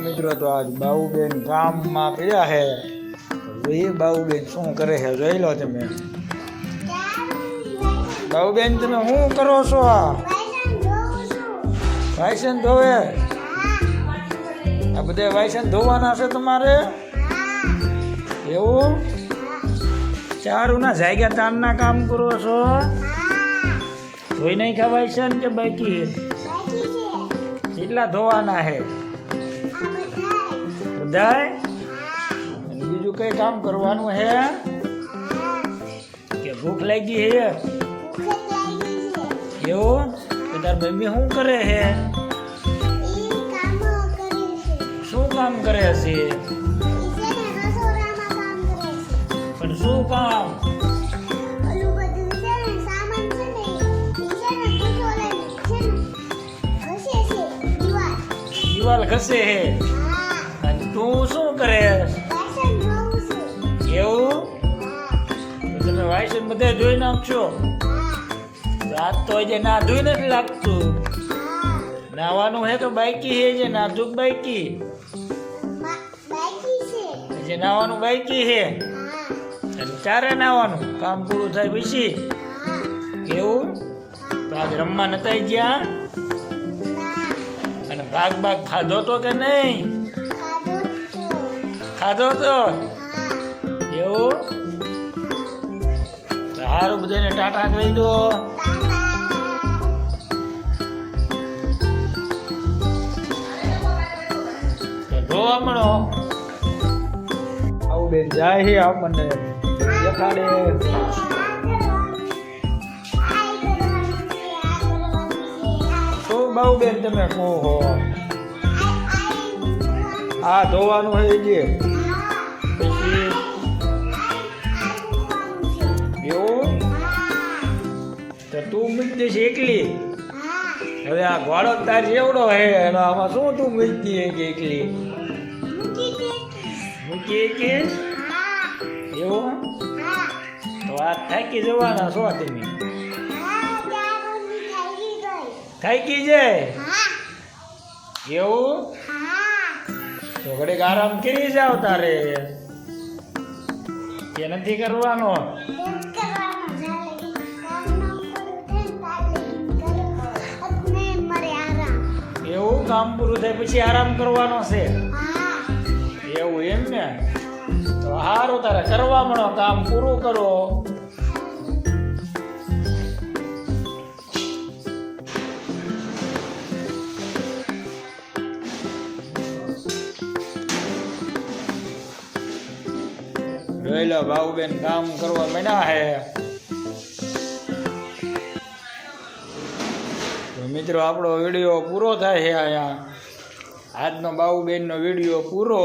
મિત્રો તો આજ બાઉબેન ગામમાં પડ્યા છે. એ બાઉબેન શું કરે છે જોઈ લો તમે. બાઉબેન તમે શું કરો છો? વાયસન ધોવે? આ બધા વાયસન ધોવાના છે તમારે? એવું ચારું ના જાગ્યા તાનના કામ કરો છો? ધોઈ નહીં ખવાય છે કે બાકી? કેટલા ધોવાના છે? બધાય? બીજું કઈ કામ કરવાનું છે કે ભૂખ લાગી છે? એવું તો તાર મમ્મી શું કરે છે? શું કામ કરે છે? પણ શું કામ? દિવાલ ઘસે છે અને તું શું કરે? એવું તમે વાયસન બધા ધોઈ નાખશો? રાત તો જે ના ધોઈ નથી લાગતું. નાવાનું હે તો બાકી હે જે નાજુક બાકી જે નાવાનું બાકી હે ચારે નાવાનું કામ પૂરું થાય પછી. એવું તો આજ રમવા નતા ગયા અને ભાગ ખાધો તો કે નહીં? ખાધો તો એવું સારું બધાને ટાટા કહી દો. જોવા મળો આવું બેન જાય છે આપણને દેખાડે. શું બાઉ બેન તમે કહો હો? આ ધોવાનું હોય છે પછી એવું તો તું મૂકી દઈશ એકલી? હવે આ ઘોડો તાર એવડો હે આમાં શું તું મૂકી કે એકલી મૂકી કે? એવું તો આ થાકી જવાના છો તમે? થાકી જાય એવું તો ઘડીક આરામ કરી જાવ તારે કે નથી કરવાનો? એવું કામ પૂરું થાય પછી આરામ કરવાનો છે? એવું એમ ને? તો સારું તારે કરવા મળો કામ પૂરું કરો. જોઈ લો બાઉબેન કામ કરવા માંડ્યા હે. તો મિત્રો આપણો વિડીયો પૂરો થાય છે અહીંયા. આજનો બાઉબેનનો વિડીયો પૂરો.